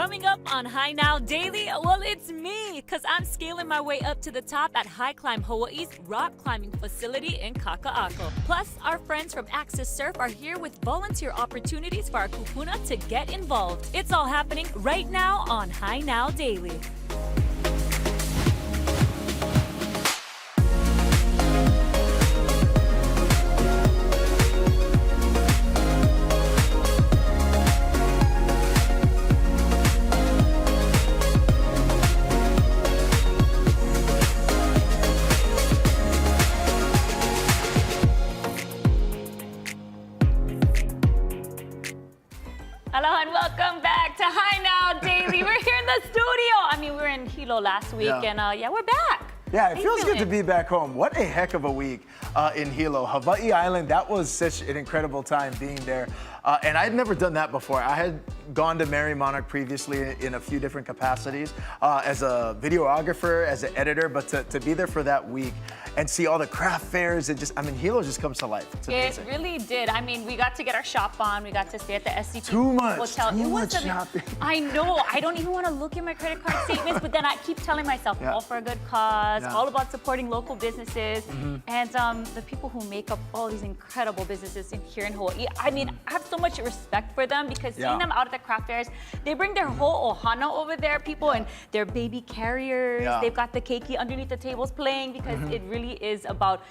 Coming up on High Now Daily, well, it's me, because I'm scaling my way up to the top at High Climb Hawaii's rock climbing facility in Kaka'ako. Plus, our friends from Access Surf are here with volunteer opportunities for our kupuna to get involved. It's all happening right now on High Now Daily. Hello and welcome back to High Now Daily. We're here in the studio. I mean, we were in Hilo last week, and we're back. Yeah, it feels good to be back home. What a heck of a week in Hilo. Hawaii Island, that was such an incredible time being there. And I'd never done that before. I had gone to Mary Monarch previously in a few different capacities as a videographer, as an editor, but to be there for that week and see all the craft fairs, Hilo just comes to life. It's amazing. It really did. I mean, we got to get our shop on. We got to stay at the SCP hotel. Too much shopping. I know. I don't even want to look at my credit card statements, but then I keep telling myself, all for a good cause, all about supporting local businesses, and the people who make up all these incredible businesses here in Hawaii. I mean, I have so much respect for them because seeing them out at the craft fairs, they bring their whole ohana over there, people, and their baby carriers. They've got the keiki underneath the tables playing because it really is about,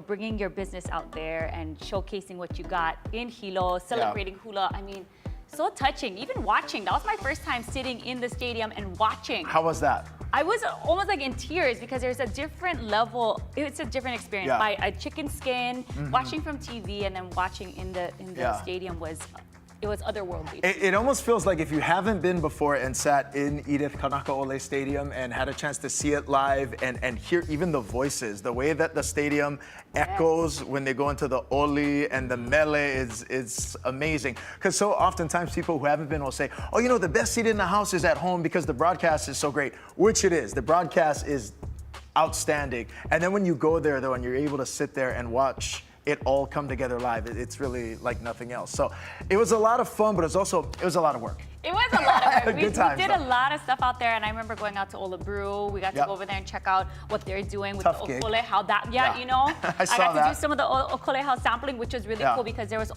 bringing your business out there and showcasing what you got in Hilo, celebrating hula. I mean, so touching. Even watching, that was my first time sitting in the stadium and watching. How was that? I was almost like in tears because there's a different level. It's a different experience. By a chicken skin, watching from TV and then watching in the stadium was otherworldly. It almost feels like if you haven't been before and sat in Edith Kanakaole Stadium and had a chance to see it live and hear even the voices, the way that the stadium echoes when they go into the oli and the mele is amazing. Because so oftentimes people who haven't been will say, oh, the best seat in the house is at home because the broadcast is so great, which it is. The broadcast is outstanding. And then when you go there though and you're able to sit there and watch it all come together live, it's really like nothing else. So it was a lot of fun, but it was a lot of work. It was a lot of work. We did a lot of stuff out there, and I remember going out to Ola Brew. We got to go over there and check out what they're doing with the okole, how that, I got to do some of the okole house sampling, which was really cool because there was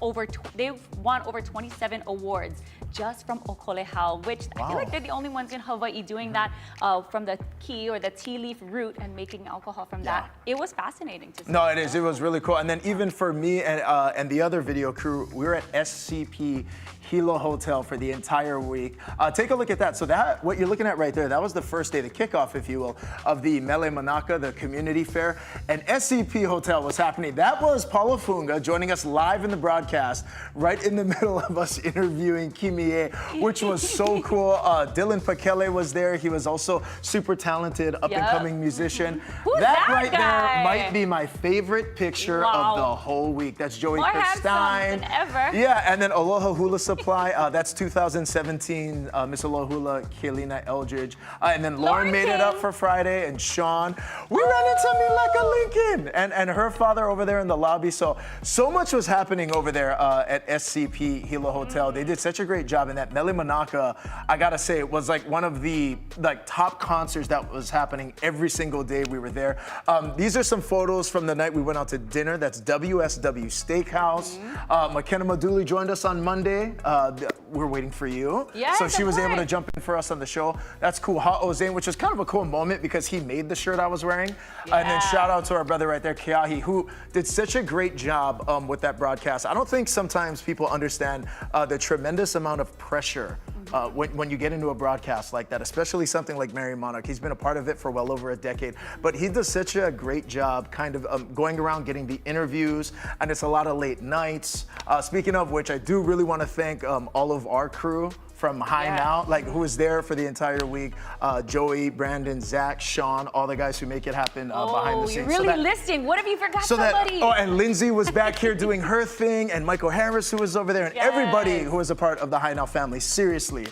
they won over 27 awards just from okole how, which I feel like they're the only ones in Hawaii doing that from the key or the tea leaf root and making alcohol from that. It was fascinating to see. No, it is. It was really cool. And then even for me and the other video crew, we were at SCP Hilo Hotel for the entire week. Take a look at that. So what you're looking at right there, that was the first day, the kickoff, if you will, of the Mele Manaka, the community fair. And SCP Hotel was happening. That was Paula Funga joining us live in the broadcast, right in the middle of us interviewing Kimie, which was so cool. Dylan Pakele was there. He was also super talented, up-and-coming musician. Who's that right there might be my favorite picture of the whole week. That's Joey Kirstein. Than ever. Yeah, and then Aloha Hula Supply, that's 2017, Miss Aloha Hula, Kaylina Eldridge. And then Lauren made it up for Friday, and Sean. We ran into Mileka Lincoln and her father over there in the lobby. So much was happening over there at SCP Hilo Hotel. They did such a great job, and that Mele Manaka, I gotta say, it was like one of the top concerts that was happening every single day we were there. These are some photos from the night we went out to dinner. That's WSW Steakhouse. McKenna Maduli joined us on Monday. We're waiting for you. Yes, so she was able to jump in for us on the show. That's cool. Ha'o Zane, which was kind of a cool moment because he made the shirt I was wearing. And then shout out to our brother right there, Keahi, who did such a great job with that broadcast. I don't think sometimes people understand the tremendous amount of pressure when you get into a broadcast like that, especially something like Mary Monarch. He's been a part of it for well over a decade, but he does such a great job kind of going around getting the interviews, and it's a lot of late nights. Speaking of which, I do really want to thank all of our crew from High Now, who was there for the entire week. Joey, Brandon, Zach, Sean, all the guys who make it happen behind the scenes. You're really listing. What if you forgot somebody? And Lindsay was back here doing her thing, and Michael Harris, who was over there, and everybody who was a part of the High Now family. Seriously.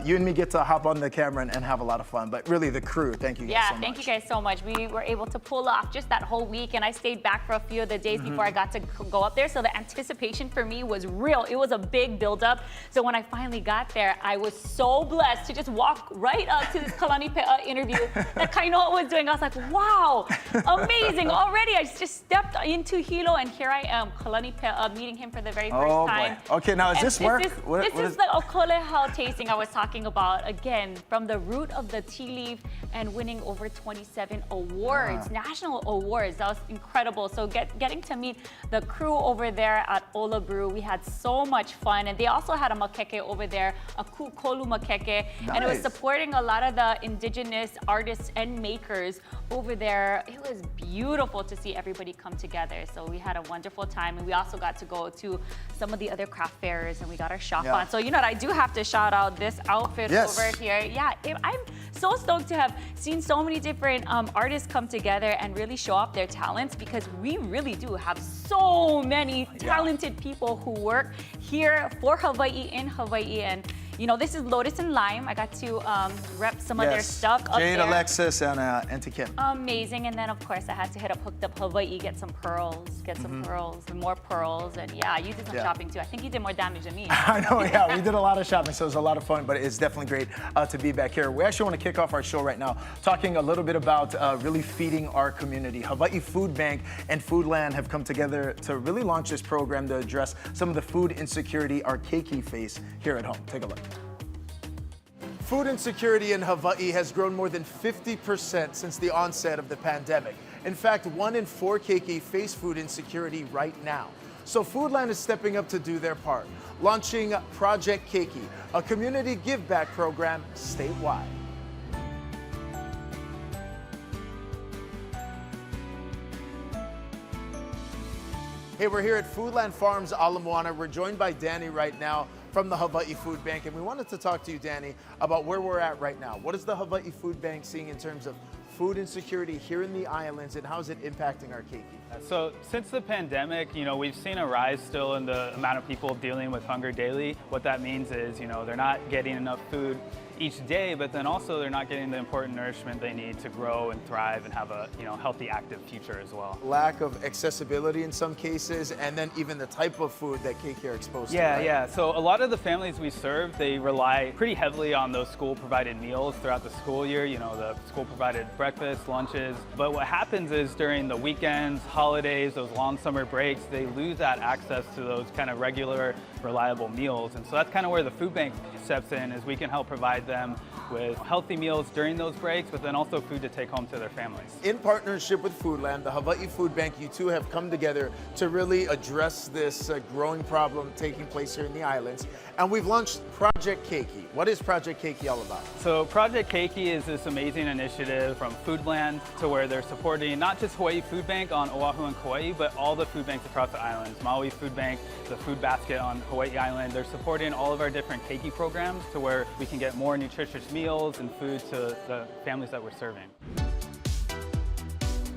You and me get to hop on the camera and have a lot of fun, but really the crew, thank you guys so much. Thank you guys so much. We were able to pull off just that whole week, and I stayed back for a few of the days before I got to go up there, so the anticipation for me was real. It was a big buildup, so when I finally got there, fair, I was so blessed to just walk right up to this Kalani Pe'a interview that Kainoa was doing. I was like, wow, amazing. Already I just stepped into Hilo and here I am, Kalani Pe'a, meeting him for the very first time. Boy. Okay, now is this work? This is the okolehau tasting I was talking about. Again, from the root of the tea leaf and winning over 27 awards, national awards. That was incredible. So getting to meet the crew over there at Ola Brew, we had so much fun. And they also had a makeke over there, a kukolu makeke. Nice. And it was supporting a lot of the indigenous artists and makers over there. It was beautiful to see everybody come together. So we had a wonderful time. And we also got to go to some of the other craft fairs and we got our shop on. So, you know what, I do have to shout out this outfit over here. Yeah, I'm so stoked to have seen so many different artists come together and really show off their talents, because we really do have so many talented people who work here for Hawaii, in Hawaii. And you know, this is Lotus and Lime. I got to rep some of their stuff up Jade, there. Alexis, and Kim. Amazing. And then, of course, I had to hit up Hooked Up Hawaii, get some pearls, pearls, and more pearls. And yeah, you did some shopping too. I think you did more damage than me. I know, we did a lot of shopping, so it was a lot of fun, but it's definitely great to be back here. We actually want to kick off our show right now talking a little bit about really feeding our community. Hawaii Food Bank and Foodland have come together to really launch this program to address some of the food insecurity our keiki face here at home. Take a look. Food insecurity in Hawaii has grown more than 50% since the onset of the pandemic. In fact, 1 in 4 keiki face food insecurity right now. So Foodland is stepping up to do their part, launching Project Keiki, a community give-back program statewide. Hey, we're here at Foodland Farms, Ala Moana. We're joined by Danny right now from the Hawaii Food Bank, and we wanted to talk to you, Danny, about where we're at right now. What is the Hawaii Food Bank seeing in terms of food insecurity here in the islands, and how is it impacting our keiki? So since the pandemic, we've seen a rise still in the amount of people dealing with hunger daily. What that means is, they're not getting enough food each day, but then also they're not getting the important nourishment they need to grow and thrive and have a healthy, active future as well. Lack of accessibility in some cases, and then even the type of food that keiki are exposed to. Yeah. So a lot of the families we serve, they rely pretty heavily on those school-provided meals throughout the school year. The school-provided breakfast, lunches. But what happens is during the weekends, holidays, those long summer breaks, they lose that access to those kind of regular, reliable meals. And so that's kind of where the food bank steps in, is we can help provide them with healthy meals during those breaks, but then also food to take home to their families. In partnership with Foodland, the Hawaii Food Bank, you two have come together to really address this growing problem taking place here in the islands. And we've launched Project Keiki. What is Project Keiki all about? So Project Keiki is this amazing initiative from Foodland to where they're supporting not just Hawaii Food Bank on Oahu and Kauai, but all the food banks across the islands. Maui Food Bank, the Food Basket on Hawaii Island. They're supporting all of our different keiki programs to where we can get more nutritious meals and food to the families that we're serving.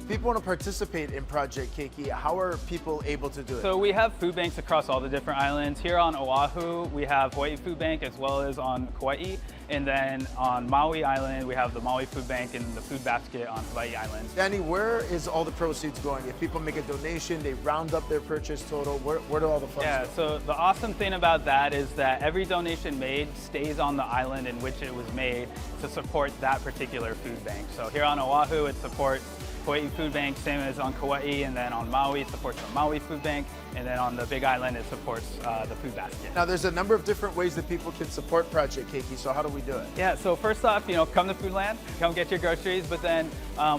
If people want to participate in Project Keiki, how are people able to do it? So we have food banks across all the different islands. Here on Oahu, we have Hawaii Food Bank as well as on Kauai. And then on Maui Island, we have the Maui Food Bank and the Food Basket on Hawaii Island. Danny, where is all the proceeds going? If people make a donation, they round up their purchase total, where do all the funds go? So the awesome thing about that is that every donation made stays on the island in which it was made to support that particular food bank. So here on Oahu, it supports Hawaii Food Bank, same as on Kauai, and then on Maui, it supports the Maui Food Bank, and then on the Big Island, it supports the Food Basket. Now, there's a number of different ways that people can support Project Keiki, so how do we do it? Yeah, so first off, come to Foodland, come get your groceries, but then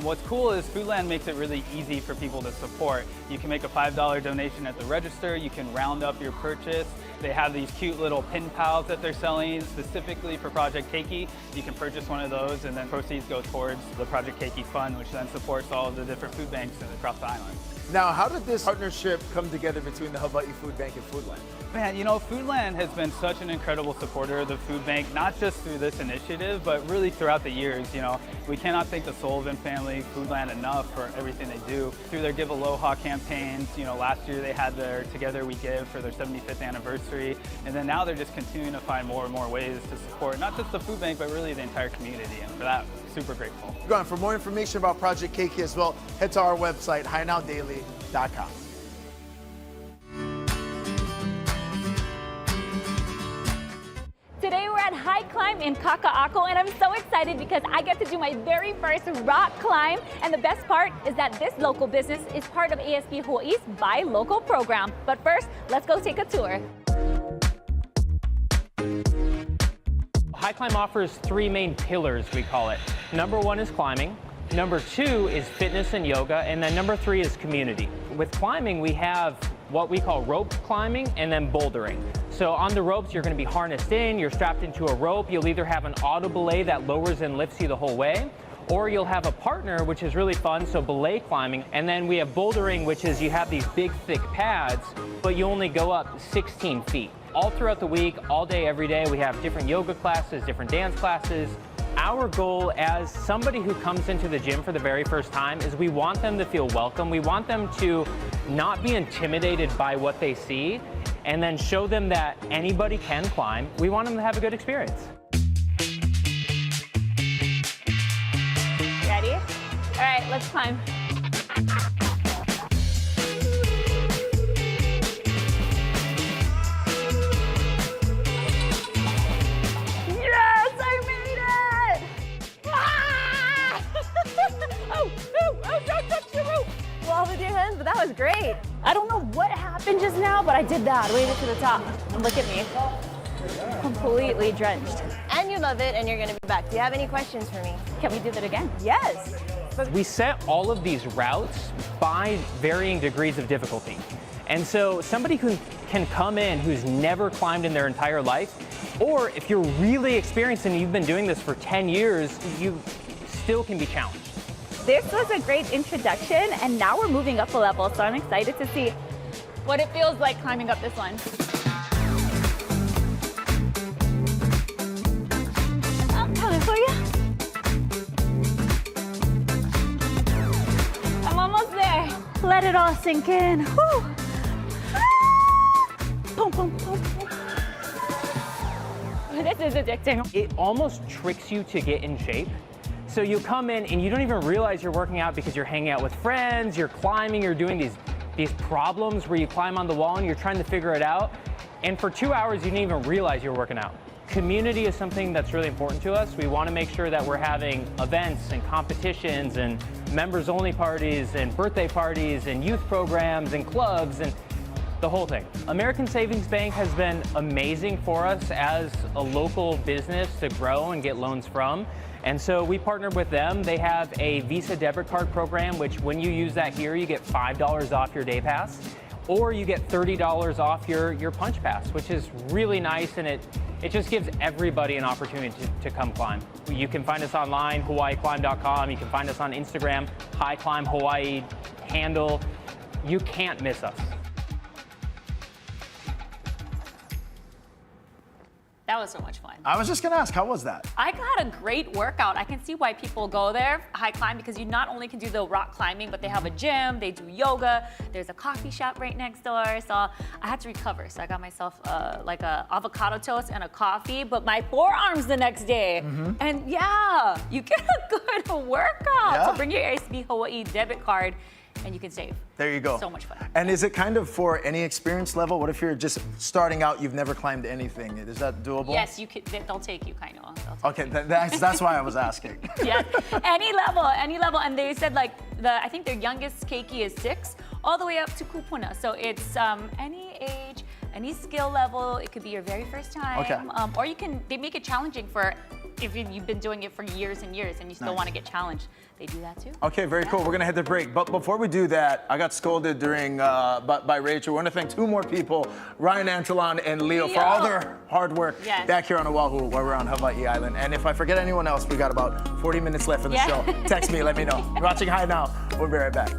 what's cool is Foodland makes it really easy for people to support. You can make a $5 donation at the register, you can round up your purchase. They have these cute little pin pals that they're selling specifically for Project Keiki. You can purchase one of those, and then proceeds go towards the Project Keiki Fund, which then supports all of the different food banks across the island. Now, how did this partnership come together between the Hawaii Food Bank and Foodland? Man, Foodland has been such an incredible supporter of the food bank, not just through this initiative, but really throughout the years. We cannot thank the Sullivan family, Foodland, enough for everything they do. Through their Give Aloha campaigns, last year they had their Together We Give for their 75th anniversary, and then now they're just continuing to find more and more ways to support not just the food bank, but really the entire community, and for that, super grateful. For more information about Project Keiki as well, head to our website, HiNowDaily.com. Today we're High Climb in Kaka'ako, and I'm so excited because I get to do my very first rock climb. And the best part is that this local business is part of ASB Hawaii's Buy Local program. But first, let's go take a tour. High Climb offers three main pillars, we call it. Number one is climbing. Number two is fitness and yoga. And then number three is community. With climbing, we have what we call rope climbing and then bouldering. So on the ropes, you're going to be harnessed in, you're strapped into a rope. You'll either have an auto belay that lowers and lifts you the whole way, or you'll have a partner, which is really fun, so belay climbing. And then we have bouldering, which is you have these big, thick pads, but you only go up 16 feet. All throughout the week, all day, every day, we have different yoga classes, different dance classes. Our goal as somebody who comes into the gym for the very first time is we want them to feel welcome. We want them to not be intimidated by what they see, and then show them that anybody can climb. We want them to have a good experience. Ready? All right, let's climb. Yes, I made it! Ah! Oh, don't touch the rope. Well, with your hands, but that was great. I don't know what happened just now, but I did that. Way to the top. And look at me. Completely drenched. And you love it, and you're gonna be back. Do you have any questions for me? Can we do that again? Yes. We set all of these routes by varying degrees of difficulty. And so somebody who can come in who's never climbed in their entire life, or if you're really experienced and you've been doing this for 10 years, you still can be challenged. This was a great introduction, and now we're moving up a level, so I'm excited to see what it feels like climbing up this one. I'm coming for you. I'm almost there. Let it all sink in. Whew. Ah! Boom, boom, boom, boom. This is addicting. It almost tricks you to get in shape. So you come in and you don't even realize you're working out because you're hanging out with friends, you're climbing, you're doing these problems where you climb on the wall and you're trying to figure it out. And for 2 hours, you didn't even realize you're working out. Community is something that's really important to us. We want to make sure that we're having events and competitions and members only parties and birthday parties and youth programs and clubs and the whole thing. American Savings Bank has been amazing for us as a local business to grow and get loans from. And so we partnered with them. They have a Visa debit card program, which when you use that here, you get $5 off your day pass, or you get $30 off your punch pass, which is really nice, and it just gives everybody an opportunity to come climb. You can find us online, hawaiiclimb.com. You can find us on Instagram, High Climb Hawaii handle. You can't miss us. That was so much fun. I was just gonna ask, how was that? I had a great workout. I can see why people go there, High Climb, because you not only can do the rock climbing, but they have a gym, they do yoga, there's a coffee shop right next door. So I had to recover. So I got myself like a avocado toast and a coffee, but my forearms the next day. And yeah, you get a good workout. Yeah. So bring your ASB Hawaii debit card and you can save. There you go. So much fun. And is it kind of for any experience level? What if you're just starting out, you've never climbed anything? Is that doable? Yes, you could. They'll take you, kind of. Okay, that's why I was asking. Yes, any level. And they said like I think their youngest keiki is 6, all the way up to kupuna. So it's any age, any skill level. It could be your very first time. Okay. Or they make it challenging for if you've been doing it for years and years and you still Nice. want to get challenged. They do that too. Okay, very cool. We're gonna hit the break. But before we do that, I got scolded during by Rachel. We want to thank 2 more people, Ryan Antolon and Leo, for all their hard work Yes. back here on Oahu, where we're on Hawaii Island. And if I forget anyone else, we got about 40 minutes left in the show. Text me, let me know. You're watching High Now. We'll be right back.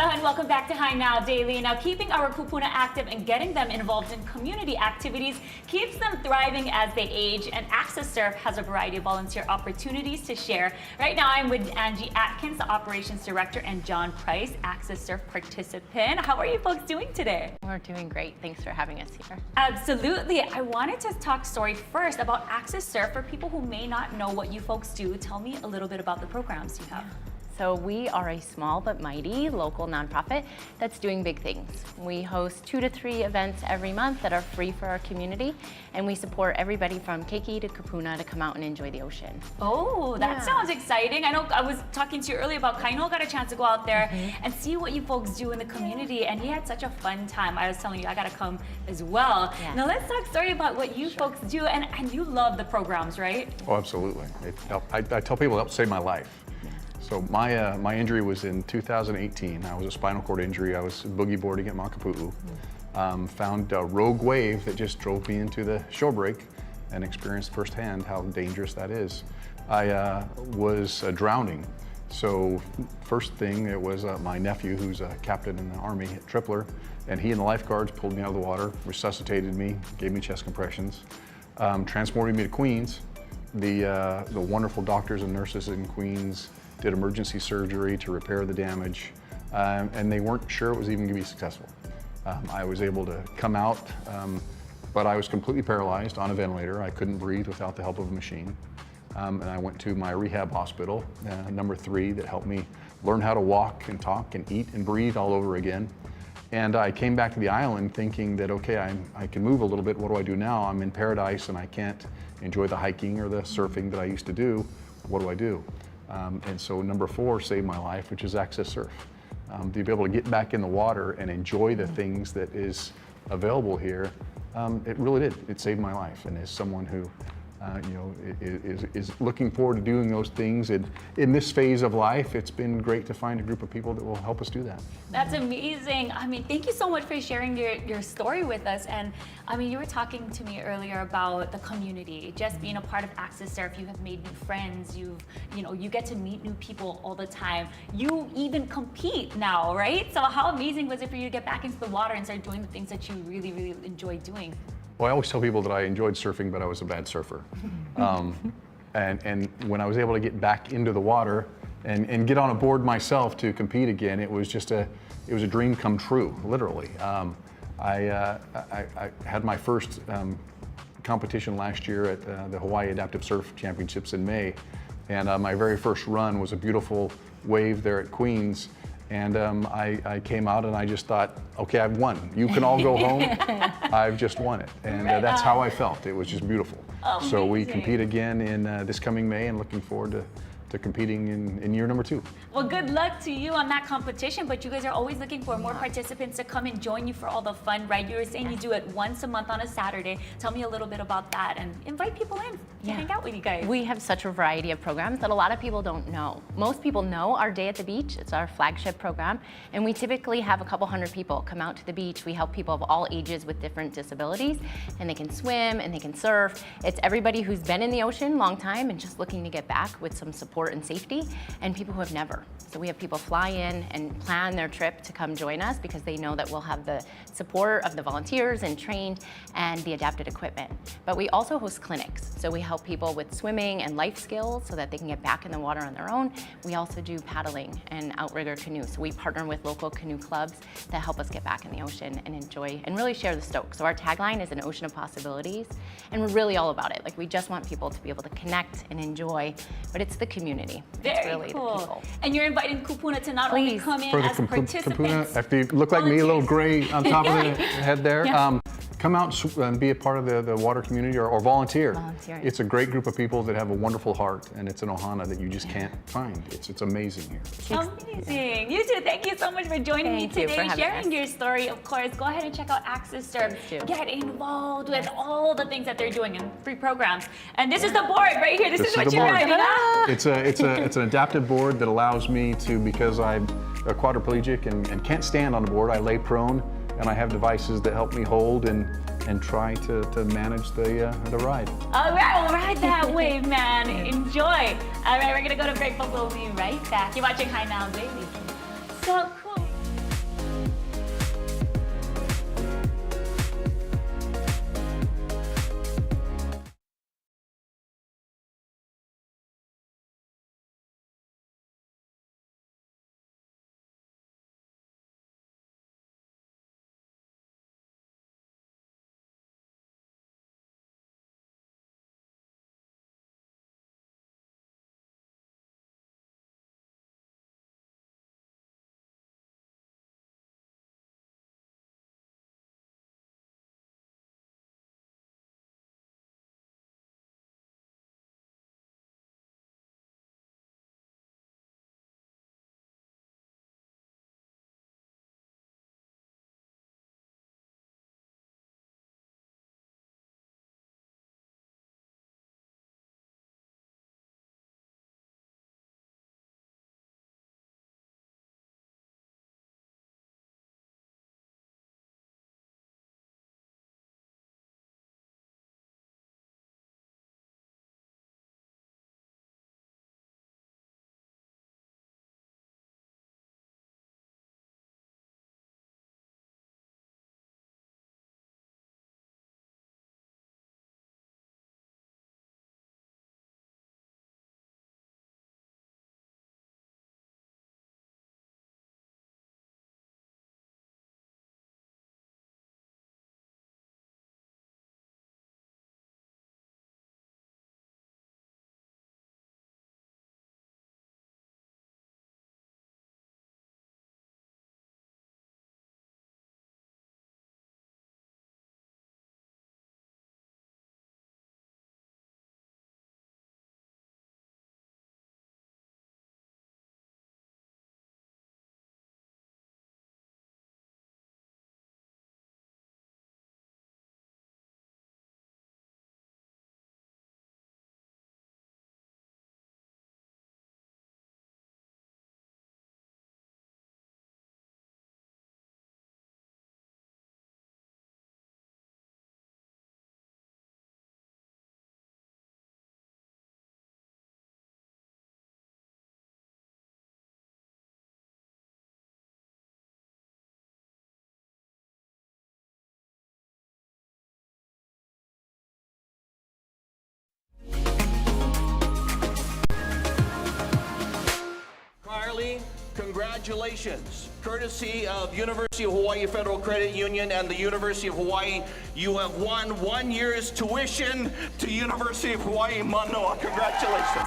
Aloha and welcome back to Hi Now Daily. Now, keeping our kupuna active and getting them involved in community activities keeps them thriving as they age, and Access Surf has a variety of volunteer opportunities to share. Right now, I'm with Angie Atkins, the Operations Director, and John Price, Access Surf participant. How are you folks doing today? We're doing great. Thanks for having us here. Absolutely. I wanted to talk story first about Access Surf for people who may not know what you folks do. Tell me a little bit about the programs you have. So we are a small but mighty local nonprofit that's doing big things. We host 2 to 3 events every month that are free for our community, and we support everybody from keiki to kupuna to come out and enjoy the ocean. Oh, that Yeah. sounds exciting. I know I was talking to you earlier about Kaino got a chance to go out there and see what you folks do in the community, and he had such a fun time. I was telling you, I gotta come as well. Yeah. Now let's talk story about what you folks do, and you love the programs, right? Oh, absolutely. I tell people it helped save my life. So my injury was in 2018. I was a spinal cord injury. I was boogie boarding at Makapu'u. Found a rogue wave that just drove me into the shore break and experienced firsthand how dangerous that is. I was drowning. So first thing, it was my nephew, who's a captain in the Army at Tripler, and he and the lifeguards pulled me out of the water, resuscitated me, gave me chest compressions, transported me to Queens. The wonderful doctors and nurses in Queens did emergency surgery to repair the damage, and they weren't sure it was even gonna be successful. I was able to come out, but I was completely paralyzed on a ventilator. I couldn't breathe without the help of a machine. And I went to my rehab hospital, number 3, that helped me learn how to walk and talk and eat and breathe all over again. And I came back to the island thinking that, okay, I can move a little bit. What do I do now? I'm in paradise and I can't enjoy the hiking or the surfing that I used to do. What do I do? And so number 4 saved my life, which is Access Surf. To be able to get back in the water and enjoy the things that is available here, it really did. It saved my life. And as someone who is looking forward to doing those things, and in this phase of life, it's been great to find a group of people that will help us do that. That's amazing. I mean, thank you so much for sharing your story with us. And I mean, you were talking to me earlier about the community, just being a part of Access Surf. You have made new friends. You get to meet new people all the time. You even compete now, right? So how amazing was it for you to get back into the water and start doing the things that you really, really enjoy doing? Well, I always tell people that I enjoyed surfing, but I was a bad surfer. And when I was able to get back into the water and get on a board myself to compete again, it was just a dream come true, literally. I had my first competition last year at the Hawaii Adaptive Surf Championships in May, and my very first run was a beautiful wave there at Queens. And I came out and I just thought, okay, I've won. You can all go home. I've just won it. And that's how I felt. It was just beautiful. So we compete again in this coming May, and looking forward to competing in year number 2. Well, good luck to you on that competition, but you guys are always looking for more participants to come and join you for all the fun, right? You were saying you do it once a month on a Saturday. Tell me a little bit about that and invite people in to hang out with you guys. We have such a variety of programs that a lot of people don't know. Most people know our Day at the Beach. It's our flagship program, and we typically have a couple hundred people come out to the beach. We help people of all ages with different disabilities, and they can swim and they can surf. It's everybody who's been in the ocean a long time and just looking to get back with some support and safety, and people who have never. So we have people fly in and plan their trip to come join us because they know that we'll have the support of the volunteers and trained and the adapted equipment. But we also host clinics. So we help people with swimming and life skills so that they can get back in the water on their own. We also do paddling and outrigger canoe. So we partner with local canoe clubs that help us get back in the ocean and enjoy and really share the stoke. So our tagline is an ocean of possibilities, and we're really all about it. Like, we just want people to be able to connect and enjoy, but it's the community. It's Very really cool. the people. And you're inviting kupuna to not only Please. come in For the as participants. Kapuna, if you look like me, a little gray on top of the head there, come out and be a part of the water community or volunteer. Volunteering. It's a great group of people that have a wonderful heart, and it's an ohana that you just can't find. It's amazing here. Amazing. You two, thank you so much for joining me Thank you today, for having sharing us. your story. Of course, go ahead and check out Access Surf. Please do. Get involved with all the things that they're doing and free programs. And this is the board right here. This is what the you're board. doing. It's an adaptive board that allows me to, because I'm a quadriplegic and can't stand on the board, I lay prone, and I have devices that help me hold and try to manage the ride. All right, well, ride that wave, man. Enjoy. All right, we're gonna go to break, but we'll be right back. You're watching Hi Now Daily. So cool. Congratulations. Courtesy of University of Hawaii Federal Credit Union and the University of Hawaii, you have won 1 year's tuition to University of Hawaii Manoa. Congratulations.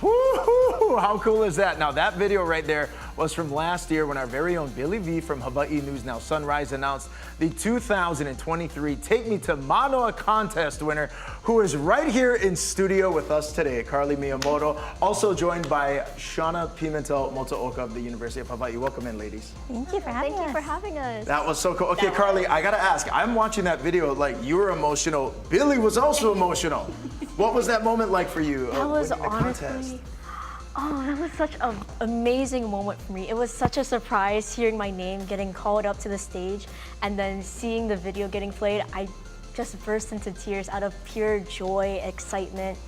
Woo-hoo! How cool is that? Now that video right there was from last year when our very own Billy V from Hawaii News Now Sunrise announced the 2023 Take Me to Manoa contest winner, who is right here in studio with us today, Carly Miyamoto, also joined by Shauna Pimentel Motooka of the University of Hawaii. Welcome in, ladies. Thank you for having us. Thank you for having us. That was so cool. Okay, Carly, I gotta ask, I'm watching that video, like you were emotional. Billy was also emotional. What was that moment like for you? That was winning the contest? honestly, that was such an amazing moment for me. It was such a surprise hearing my name getting called up to the stage and then seeing the video getting played. I just burst into tears out of pure joy, excitement,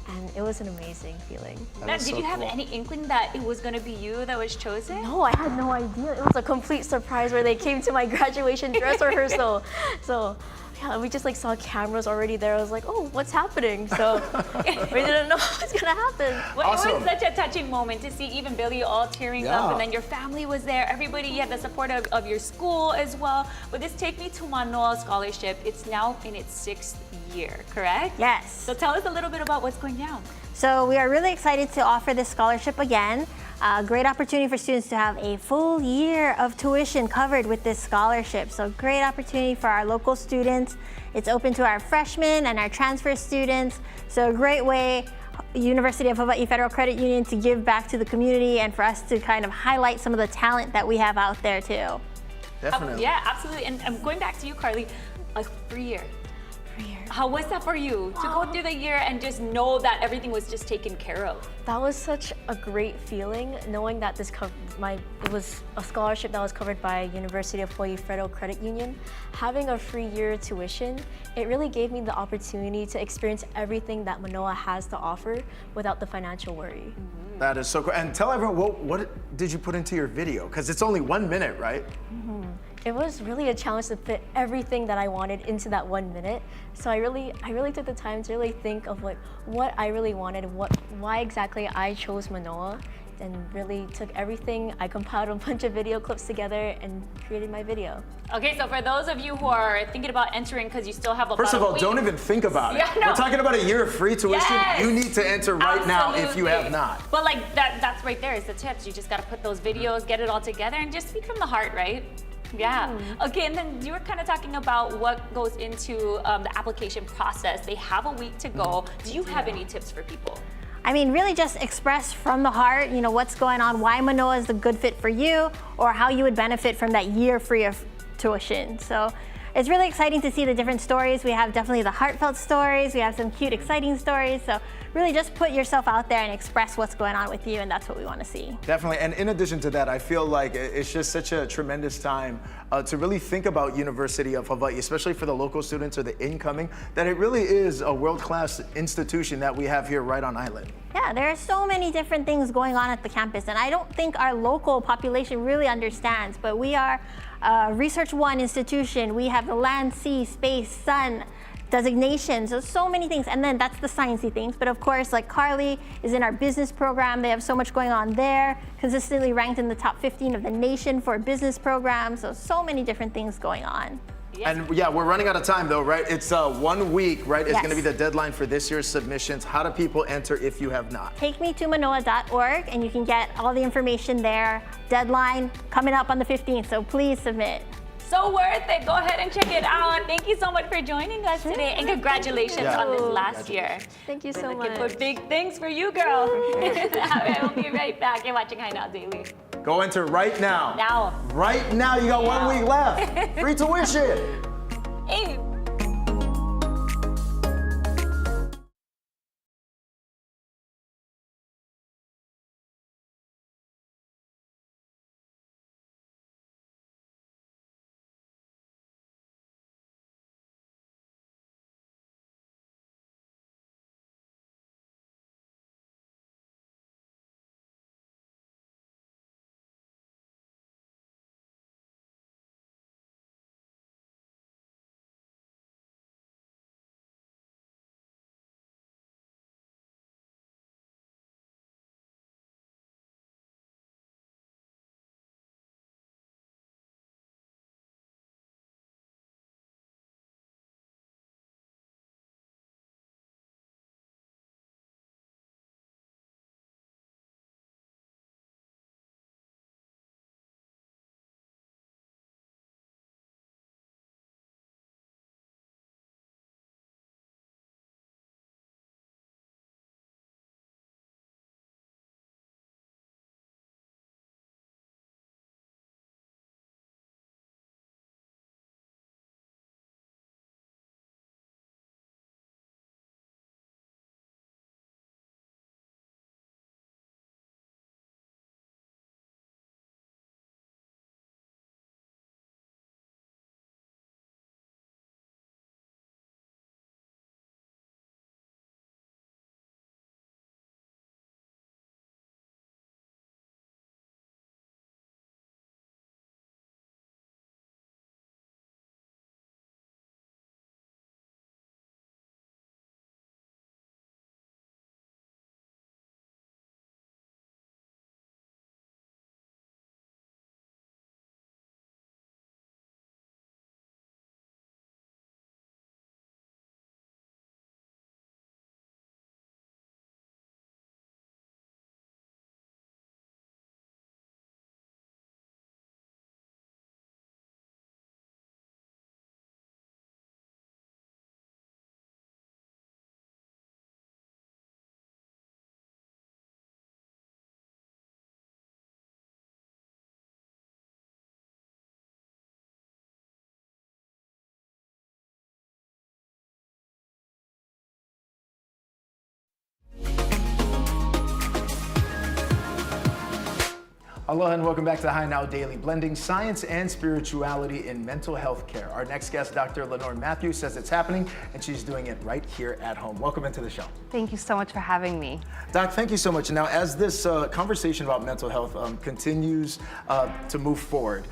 and it was an amazing feeling. Now, did you have any inkling that it was going to be you that was chosen? No, I had no idea. It was a complete surprise where they came to my graduation dress rehearsal. So yeah, we just like saw cameras already there. I was like, oh, what's happening? So we didn't know what was gonna happen. Well, Awesome. It was such a touching moment to see even Billy all tearing up, and then your family was there. Everybody, you had the support of your school as well. But this Take Me to Manoa scholarship, it's now in its 6th year, correct? Yes. So tell us a little bit about what's going down. So we are really excited to offer this scholarship again. A great opportunity for students to have a full year of tuition covered with this scholarship. So great opportunity for our local students. It's open to our freshmen and our transfer students. So a great way, University of Hawaii Federal Credit Union, to give back to the community and for us to kind of highlight some of the talent that we have out there too. Definitely. Yeah, absolutely. And I'm going back to you, Carly, a free year. How was that for you to go through the year and just know that everything was just taken care of? That was such a great feeling, knowing that it was a scholarship that was covered by University of Hawaii Federal Credit Union. Having a free year of tuition, it really gave me the opportunity to experience everything that Manoa has to offer without the financial worry. That is so cool. And tell everyone, what did you put into your video? Because it's only 1 minute, right? It was really a challenge to fit everything that I wanted into that 1 minute. So I really took the time to really think of like what I really wanted, why exactly I chose Manoa, and really took everything. I compiled a bunch of video clips together and created my video. Okay, so for those of you who are thinking about entering because you still have First of all, don't even think about it. Yeah, no. We're talking about a year of free tuition. Yes. You need to enter right now if you have not. But like that's right there is the tips. You just got to put those videos, get it all together, and just speak from the heart, right? Yeah. Okay, and then you were kind of talking about what goes into the application process. They have a week to go. Do you have any tips for people? I mean, really just express from the heart, you know, what's going on, why Manoa is the good fit for you, or how you would benefit from that year free of tuition. So it's really exciting to see the different stories. We have definitely the heartfelt stories. We have some cute, exciting stories. So really just put yourself out there and express what's going on with you, and that's what we want to see. Definitely, and in addition to that, I feel like it's just such a tremendous time to really think about University of Hawaii, especially for the local students or the incoming, that it really is a world-class institution that we have here right on island. Yeah, there are so many different things going on at the campus, and I don't think our local population really understands, but we are a Research One institution. We have the land, sea, space, sun designations, so many things, and then that's the sciencey things. But of course, like Carly is in our business program. They have so much going on there, consistently ranked in the top 15 of the nation for a business program. So many different things going on. And yeah, we're running out of time though, right? It's 1 week, right? It's Yes. going to be the deadline for this year's submissions. How do people enter if you have not? TakeMeToManoa.org, and you can get all the information there. Deadline coming up on the 15th, so please submit. So worth it. Go ahead and check it out. Thank you so much for joining us today, and congratulations on this last year. Thank you so Looking much. for big things for you, girl. I'll be right back. You're watching High Now Daily. Go enter right now. Now. Right now, you got 1 week left. Free tuition. Hey. Aloha and welcome back to High Now Daily, blending science and spirituality in mental health care. Our next guest, Dr. Lenore Matthews, says it's happening and she's doing it right here at home. Welcome into the show. Thank you so much for having me. Doc, thank you so much. Now, as this conversation about mental health continues to move forward,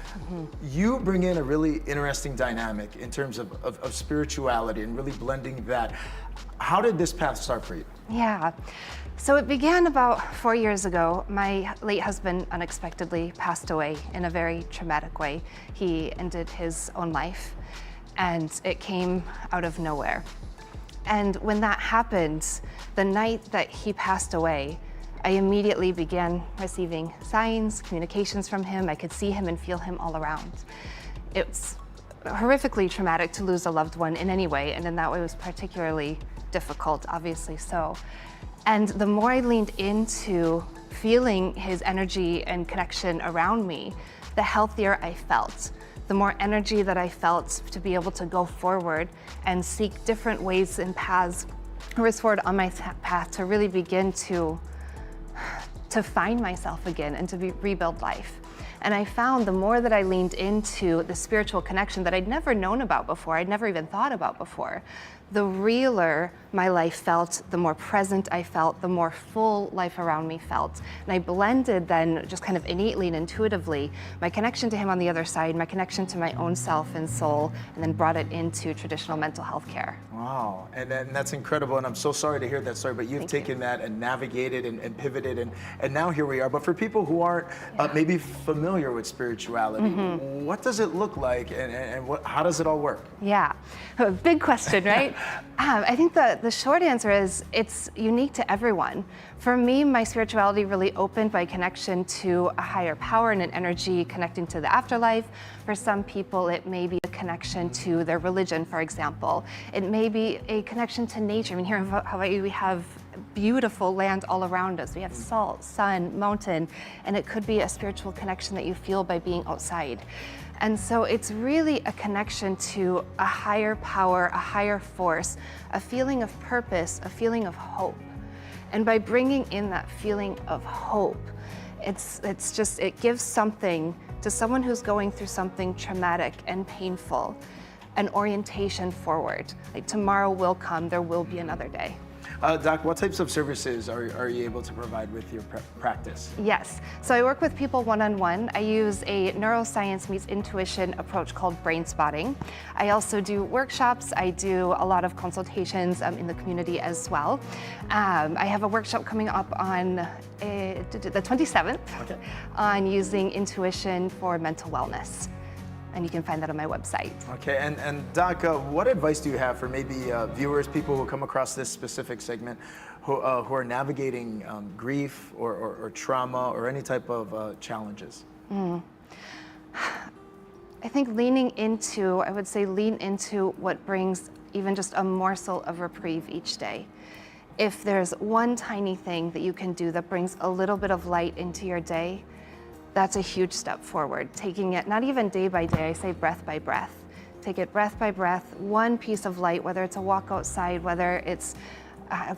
you bring in a really interesting dynamic in terms of spirituality and really blending that. How did this path start for you? Yeah. So it began about 4 years ago. My late husband unexpectedly passed away in a very traumatic way. He ended his own life, and it came out of nowhere. And when that happened, the night that he passed away, I immediately began receiving signs, communications from him. I could see him and feel him all around. It's horrifically traumatic to lose a loved one in any way, and in that way it was particularly difficult, obviously so. And the more I leaned into feeling his energy and connection around me, the healthier I felt. The more energy that I felt to be able to go forward and seek different ways and paths, forward on my path to really begin to find myself again and to rebuild life. And I found the more that I leaned into the spiritual connection that I'd never known about before, I'd never even thought about before, the realer my life felt, the more present I felt, the more full life around me felt. And I blended then, just kind of innately and intuitively, my connection to him on the other side, my connection to my own self and soul, and then brought it into traditional mental health care. Wow, and that's incredible, and I'm so sorry to hear that story, but you've taken that and navigated and pivoted, and now here we are. But for people who aren't maybe familiar with spirituality, what does it look like, and how does it all work? Yeah, a big question, right? I think the short answer is it's unique to everyone. For me, my spirituality really opened by connection to a higher power and an energy connecting to the afterlife. For some people, it may be a connection to their religion, for example. It may be a connection to nature. I mean, here in Hawaii, we have beautiful land all around us. We have salt, sun, mountain, and it could be a spiritual connection that you feel by being outside. And so it's really a connection to a higher power, a higher force, a feeling of purpose, a feeling of hope. And by bringing in that feeling of hope, it gives something to someone who's going through something traumatic and painful, an orientation forward. Like tomorrow will come, there will be another day. Doc, what types of services are you able to provide with your practice? Yes, so I work with people one-on-one. I use a neuroscience meets intuition approach called brain spotting. I also do workshops. I do a lot of consultations in the community as well. I have a workshop coming up on the 27th on using intuition for mental wellness. And you can find that on my website. Okay, and Doc, what advice do you have for maybe viewers, people who come across this specific segment, who are navigating grief or trauma or any type of challenges? I think lean into what brings even just a morsel of reprieve each day. If there's one tiny thing that you can do that brings a little bit of light into your day, that's a huge step forward. Taking it, not even day by day, I say breath by breath. Take it breath by breath, one piece of light, whether it's a walk outside, whether it's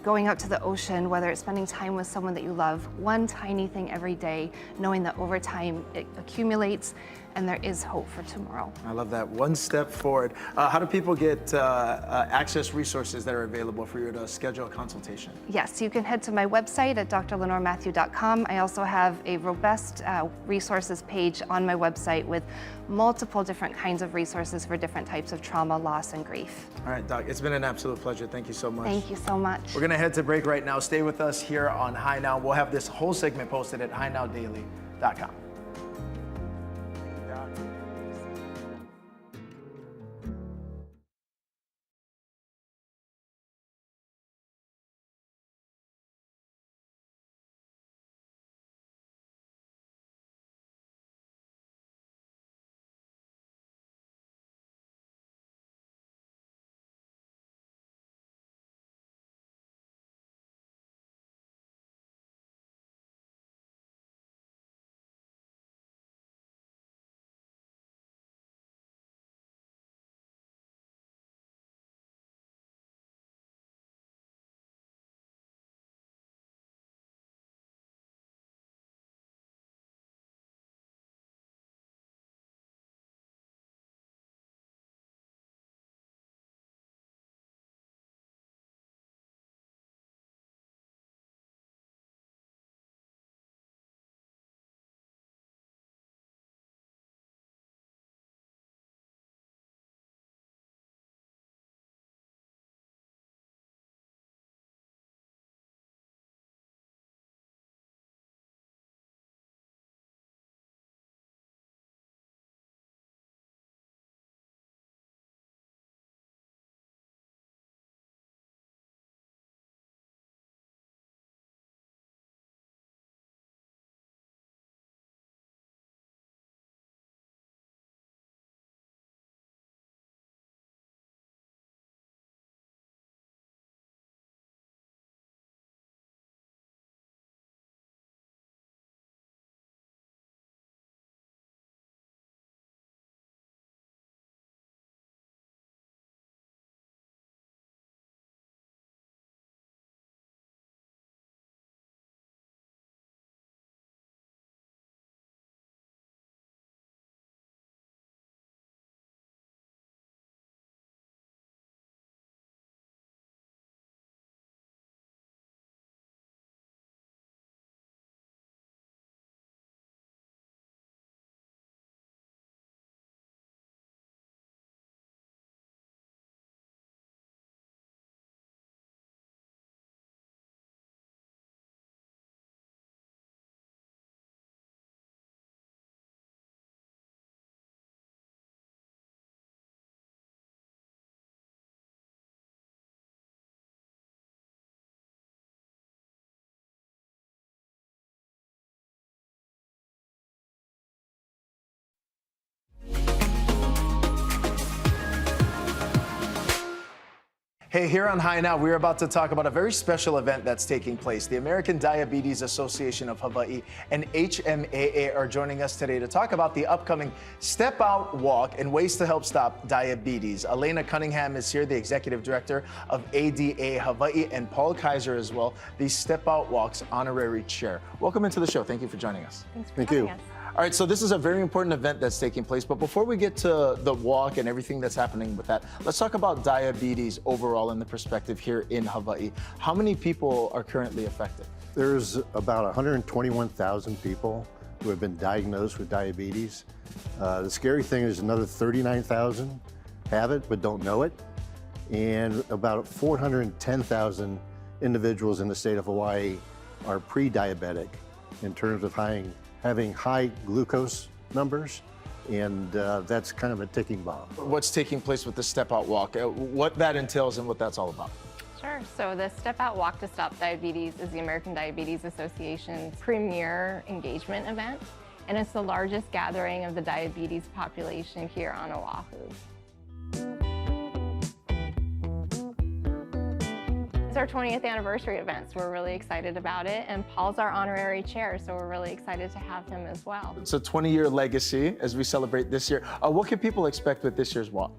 going out to the ocean, whether it's spending time with someone that you love, one tiny thing every day, knowing that over time it accumulates and there is hope for tomorrow. I love that, one step forward. How do people get access resources that are available for you to schedule a consultation? Yes, you can head to my website at drlenorematthew.com. I also have a robust resources page on my website with multiple different kinds of resources for different types of trauma, loss, and grief. All right, Doc, it's been an absolute pleasure. Thank you so much. Thank you so much. We're gonna head to break right now. Stay with us here on High Now. We'll have this whole segment posted at highnowdaily.com. Hey, here on High Now, we're about to talk about a very special event that's taking place. The American Diabetes Association of Hawaii and HMAA are joining us today to talk about the upcoming Step Out Walk and ways to help stop diabetes. Elena Cunningham is here, the Executive Director of ADA Hawaii, and Paul Kaiser as well, the Step Out Walk's Honorary Chair. Welcome into the show. Thank you for joining us. Thanks for having us. All right, so this is a very important event that's taking place, but before we get to the walk and everything that's happening with that, let's talk about diabetes overall in the perspective here in Hawaii. How many people are currently affected? There's about 121,000 people who have been diagnosed with diabetes. The scary thing is another 39,000 have it but don't know it, and about 410,000 individuals in the state of Hawaii are pre-diabetic in terms of having high glucose numbers, and that's kind of a ticking bomb. What's taking place with the Step Out Walk, what that entails and what that's all about? Sure. So the Step Out Walk to Stop Diabetes is the American Diabetes Association's premier engagement event, and it's the largest gathering of the diabetes population here on Oahu. It's our 20th anniversary event, so we're really excited about it, and Paul's our honorary chair, so we're really excited to have him as well. It's a 20-year legacy as we celebrate this year. What can people expect with this year's walk?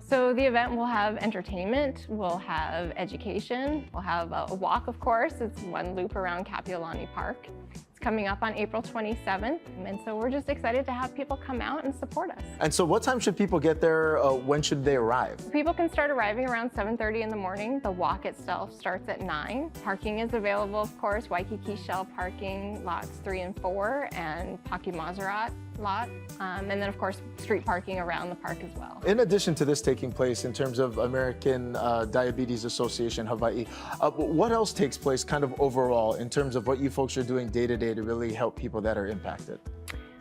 So the event will have entertainment, we'll have education, we'll have a walk, of course. It's one loop around Kapiolani Park. It's coming up on April 27th, and so we're just excited to have people come out and support us. And so what time should people get there? When should they arrive? People can start arriving around 7:30 in the morning. The walk itself starts at 9. Parking is available, of course, Waikiki Shell parking, lots 3 and 4, and Paki Maserat lot. And then, of course, street parking around the park as well. In addition to this taking place in terms of American Diabetes Association Hawaii, what else takes place kind of overall in terms of what you folks are doing day to day to really help people that are impacted?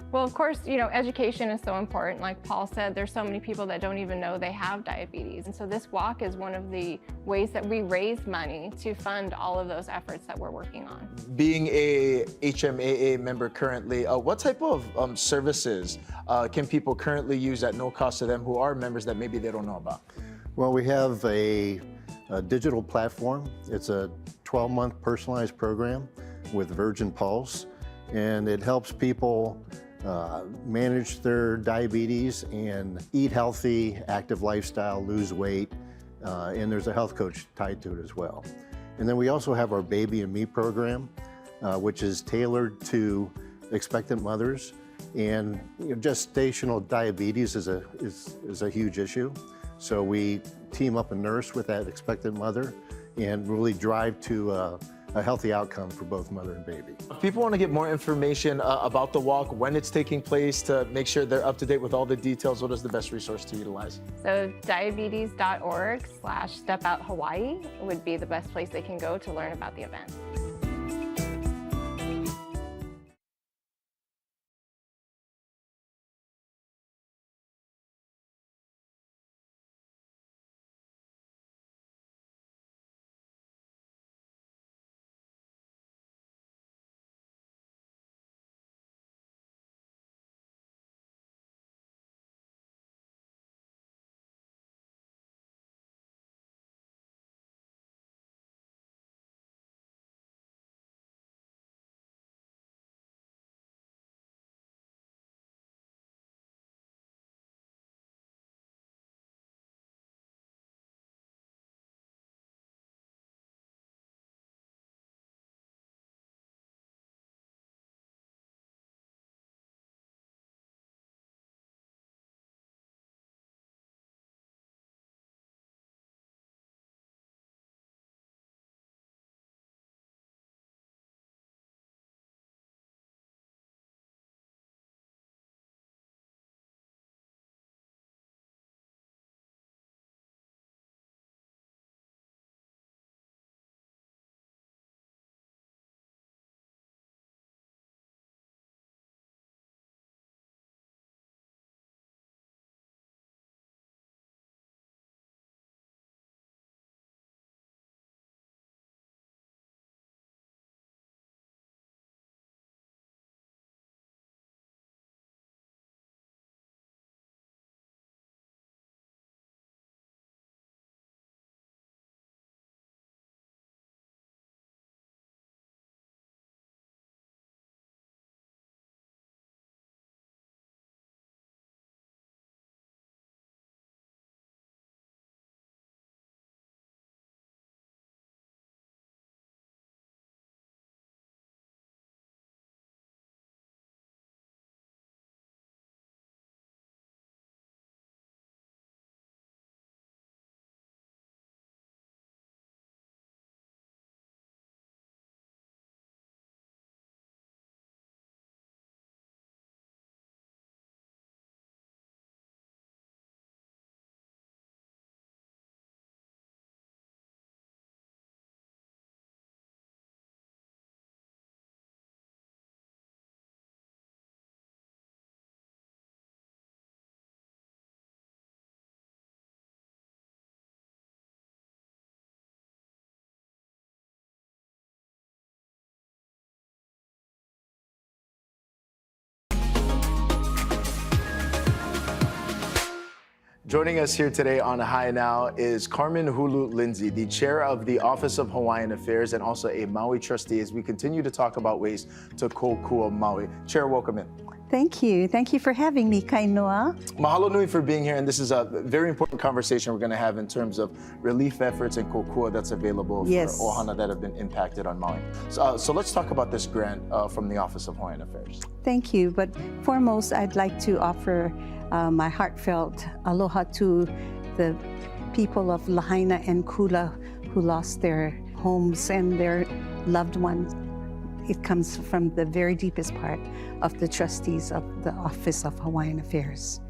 Well, of course, education is so important. Like Paul said, there's so many people that don't even know they have diabetes. And so this walk is one of the ways that we raise money to fund all of those efforts that we're working on. Being a HMAA member currently, what type of services can people currently use at no cost to them who are members that maybe they don't know about? Well, we have a digital platform. It's a 12-month personalized program with Virgin Pulse, and it helps people manage their diabetes and eat healthy, active lifestyle, lose weight, and there's a health coach tied to it as well. And then we also have our Baby and Me program, which is tailored to expectant mothers. And gestational diabetes is a huge issue. So we team up a nurse with that expectant mother and really drive to a healthy outcome for both mother and baby. If people want to get more information about the walk, when it's taking place, to make sure they're up to date with all the details, what is the best resource to utilize? So diabetes.org/StepOutHawaii would be the best place they can go to learn about the event. Joining us here today on Hi Now is Carmen Hulu Lindsay, the chair of the Office of Hawaiian Affairs and also a Maui trustee, as we continue to talk about ways to kokua Maui. Chair, welcome in. Thank you. Thank you for having me, Kainoa. Mahalo nui for being here, and this is a very important conversation we're going to have in terms of relief efforts and kokua that's available for ohana that have been impacted on Maui. So let's talk about this grant from the Office of Hawaiian Affairs. Thank you. But foremost, I'd like to offer my heartfelt aloha to the people of Lahaina and Kula who lost their homes and their loved ones. It comes from the very deepest part of the trustees of the Office of Hawaiian Affairs.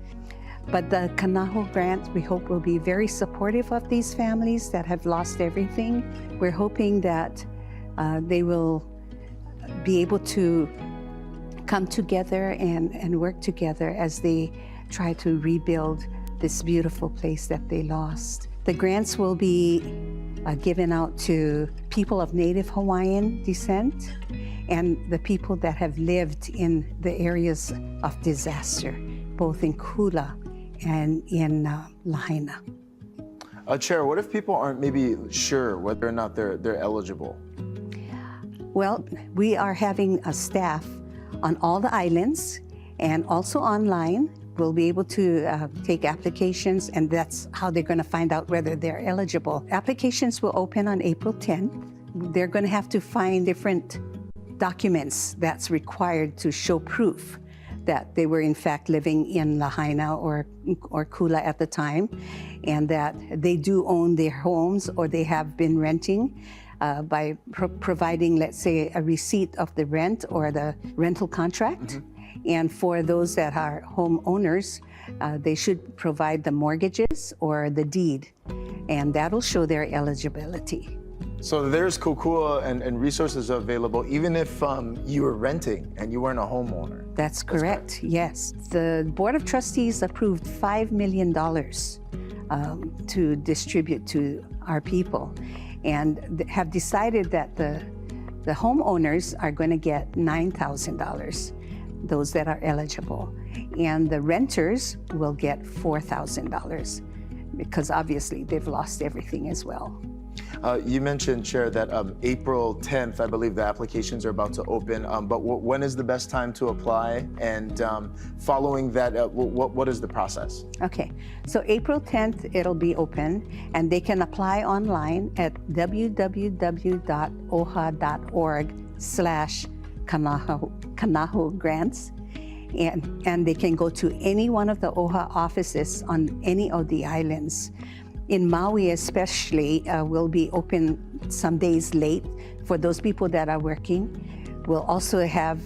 But the Kanaho grant, we hope, will be very supportive of these families that have lost everything. We're hoping that they will be able to come together and work together as they try to rebuild this beautiful place that they lost. The grants will be given out to people of Native Hawaiian descent and the people that have lived in the areas of disaster, both in Kula and in Lahaina. Chair, what if people aren't maybe sure whether or not they're eligible? Well, we are having a staff on all the islands and also online. We'll be able to take applications, and that's how they're going to find out whether they're eligible. Applications will open on April 10. They're going to have to find different documents that's required to show proof that they were in fact living in Lahaina or Kula at the time, and that they do own their homes or they have been renting by providing, let's say, a receipt of the rent or the rental contract. And for those that are homeowners, they should provide the mortgages or the deed, and that'll show their eligibility. So there's kokua and resources available even if you were renting and you weren't a homeowner. That's correct, yes. The Board of Trustees approved $5 million to distribute to our people, and have decided that the homeowners are going to get $9,000. Those that are eligible, and the renters will get $4,000 because obviously they've lost everything as well. You mentioned, Chair, that April 10th, I believe the applications are about to open, but when is the best time to apply? And following that, what is the process? Okay, so April 10th, it'll be open, and they can apply online at www.oha.org/Kanaho grants, and they can go to any one of the OHA offices on any of the islands. In Maui especially, we'll be open some days late for those people that are working. We'll also have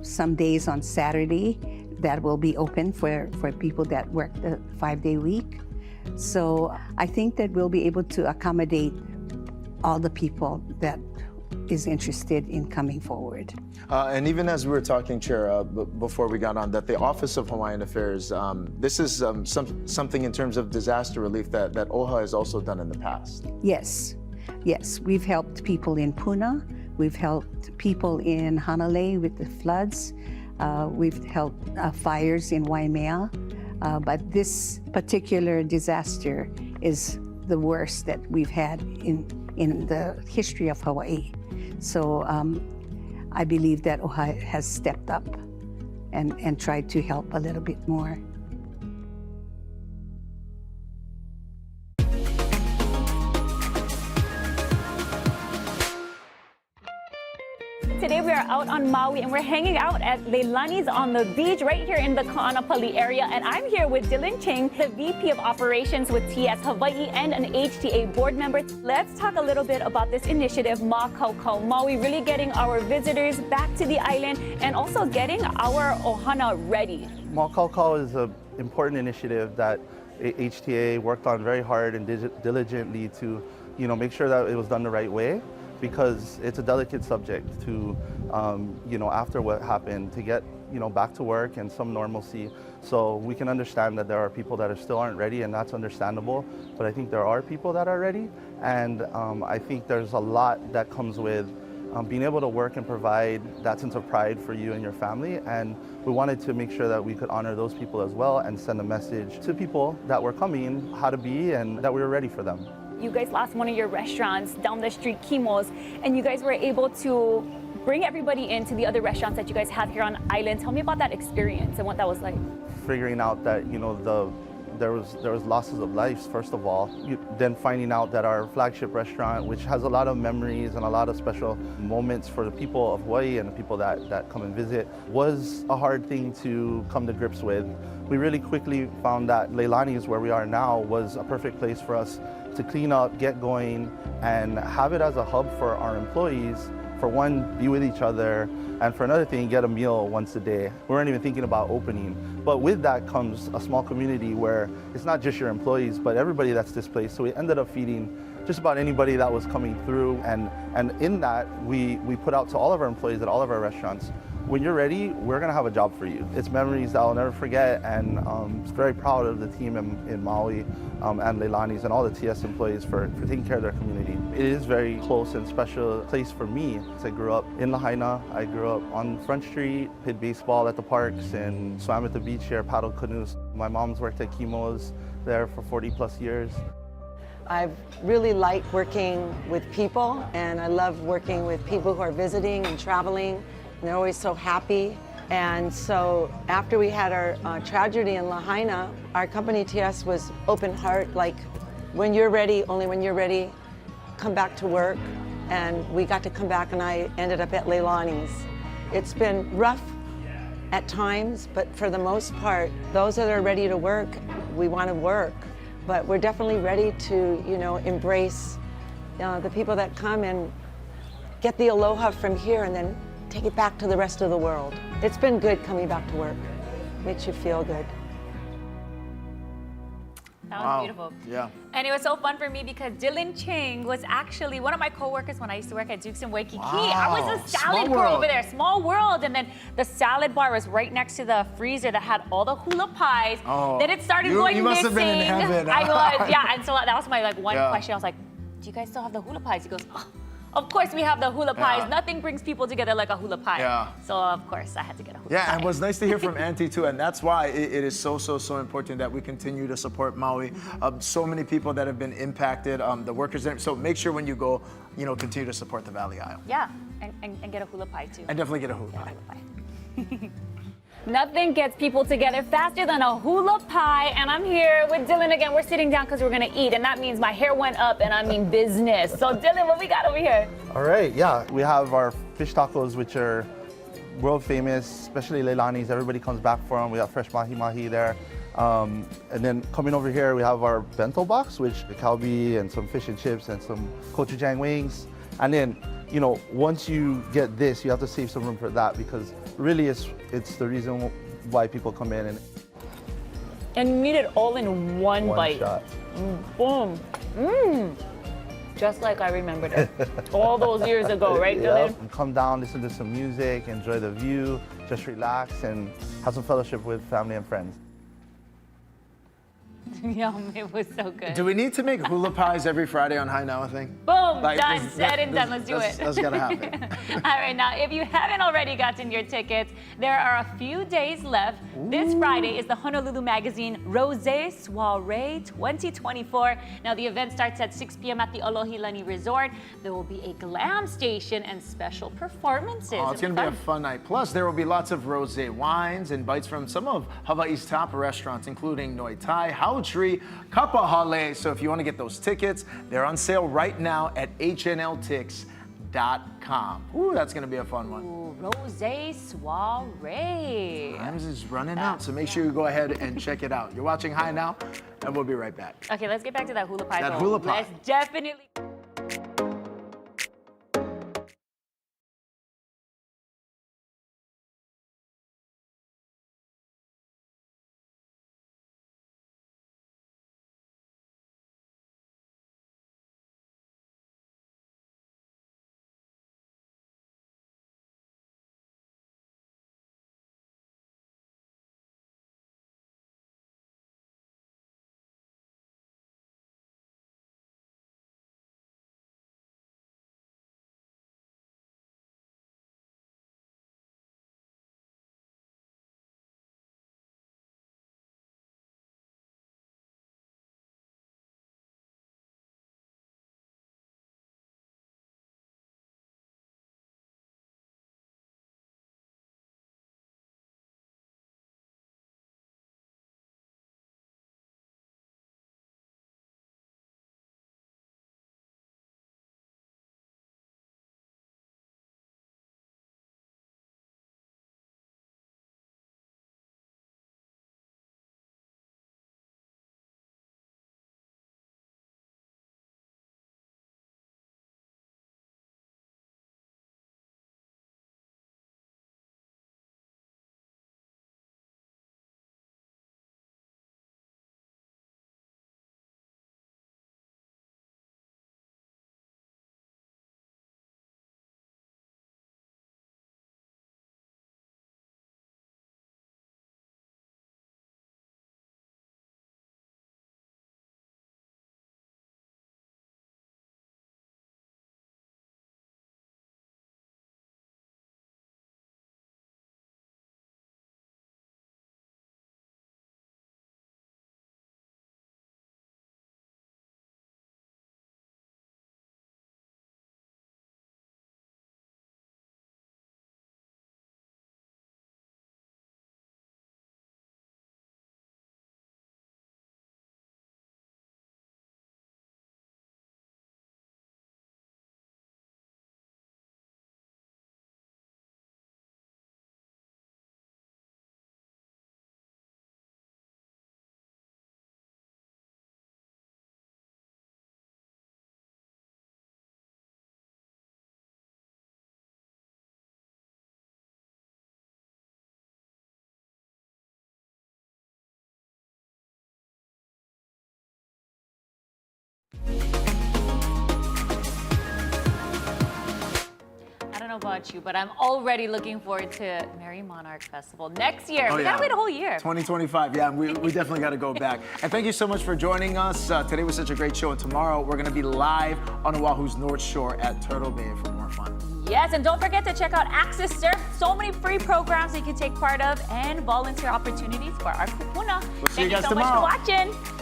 some days on Saturday that will be open for people that work the 5-day week. So I think that we'll be able to accommodate all the people that is interested in coming forward. And even as we were talking, Chair, before we got on, that the Office of Hawaiian Affairs, this is something in terms of disaster relief that OHA has also done in the past. Yes, yes. We've helped people in Puna. We've helped people in Hanalei with the floods. We've helped fires in Waimea. But this particular disaster is the worst that we've had in the history of Hawaii. So I believe that OHA has stepped up and tried to help a little bit more. Today we are out on Maui and we're hanging out at Leilani's on the beach right here in the Ka'anapali area. And I'm here with Dylan Ching, the VP of Operations with TS Hawaii and an HTA board member. Let's talk a little bit about this initiative, Makaukau Maui, really getting our visitors back to the island and also getting our ohana ready. Makaukau is an important initiative that HTA worked on very hard and diligently to, make sure that it was done the right way, because it's a delicate subject to, after what happened, to get, back to work and some normalcy. So we can understand that there are people that still aren't ready, and that's understandable. But I think there are people that are ready, and I think there's a lot that comes with being able to work and provide that sense of pride for you and your family. And we wanted to make sure that we could honor those people as well and send a message to people that were coming how to be and that we were ready for them. You guys lost one of your restaurants down the street, Kimo's, and you guys were able to bring everybody into the other restaurants that you guys have here on island. Tell me about that experience and what that was like. Figuring out that, you know, there was losses of lives, first of all. Then finding out that our flagship restaurant, which has a lot of memories and a lot of special moments for the people of Hawaii and the people that come and visit, was a hard thing to come to grips with. We really quickly found that Leilani's, where we are now, was a perfect place for us to clean up, get going, and have it as a hub for our employees. For one, be with each other, and for another thing, get a meal once a day. We weren't even thinking about opening. But with that comes a small community where it's not just your employees, but everybody that's displaced. So we ended up feeding just about anybody that was coming through. And in that, we put out to all of our employees at all of our restaurants, when you're ready, we're gonna have a job for you. It's memories that I'll never forget, and very proud of the team in Maui and Leilani's and all the TS employees for taking care of their community. It is very close and special place for me. I grew up in Lahaina. I grew up on Front Street, played baseball at the parks, and swam at the beach here, paddled canoes. My mom's worked at Kimo's there for 40 plus years. I've really liked working with people, and I love working with people who are visiting and traveling. And they're always so happy. And so after we had our tragedy in Lahaina, our company TS was open heart, like when you're ready, only when you're ready, come back to work. And we got to come back, and I ended up at Leilani's. It's been rough at times, but for the most part, those that are ready to work, we want to work. But we're definitely ready to, you know, embrace the people that come and get the aloha from here and then take it back to the rest of the world. It's been good coming back to work. Makes you feel good. That was beautiful. Yeah. And it was so fun for me because Dylan Ching was actually one of my coworkers when I used to work at Duke's in Waikiki. Wow. I was a salad Small girl world. over there, small world. And then the salad bar was right next to the freezer that had all the hula pies. Oh, Then it started you going must missing. have been in heaven. I was, yeah. And so that was my one Yeah. question. I was like, do you guys still have the hula pies? He goes, oh, of course we have the hula pies. Yeah. Nothing brings people together like a hula pie. Yeah. So of course I had to get a hula pie. Yeah, and it was nice to hear from Auntie too, and that's why it is so important that we continue to support Maui. So many people that have been impacted, the workers there. So make sure when you go, you know, continue to support the Valley Isle. Yeah, and get a hula pie too. And definitely get a hula pie. Nothing gets people together faster than a hula pie, and I'm here with Dylan again. We're sitting down because we're gonna eat, and that means my hair went up, and I mean business. So Dylan, what we got over here? All right, yeah, we have our fish tacos, which are world famous, especially Leilani's. Everybody comes back for them. We have fresh mahi-mahi there. And then coming over here, we have our bento box, which the kalbi and some fish and chips and some gochujang wings. And then, you know, once you get this, you have to save some room for that because really it's the reason why people come in. And you need it all in one bite. Shot. Boom. Just like I remembered it. All those years ago, right, Dylan? Yep. Come down, listen to some music, enjoy the view, just relax and have some fellowship with family and friends. Yum, it was so good. Do we need to make hula pies every Friday on High Now thing? Boom, Like, done, this- said and this- done. Let's do it. That's gotta happen. All right, now, if you haven't already gotten your tickets, there are a few days left. This Friday is the Honolulu Magazine Rosé Soirée 2024. Now, the event starts at 6 p.m. at the Alohilani Resort. There will be a glam station and special performances. Oh, it's going to be a fun night. Plus, there will be lots of rosé wines and bites from some of Hawaii's top restaurants, including Noi Tai, Hau Tree, Kapa Hale. So if you want to get those tickets, they're on sale right now at hnltix.com. Ooh, that's going to be a fun one. Ooh, Rosé Soirée. Times is running out, so make sure you go ahead and check it out. You're watching High Now, and we'll be right back. Okay, let's get back to that hula pie. That though. hula pie. Let's definitely. about you, but I'm already looking forward to Merry Monarch Festival next year. Oh, We gotta wait a whole year. 2025, yeah, we definitely got to go back. And thank you so much for joining us. Today was such a great show, and tomorrow we're going to be live on Oahu's North Shore at Turtle Bay for more fun. Yes, and don't forget to check out Access Surf. So many free programs you can take part of and volunteer opportunities for our kupuna. We'll see you guys Thank you so tomorrow. much for watching.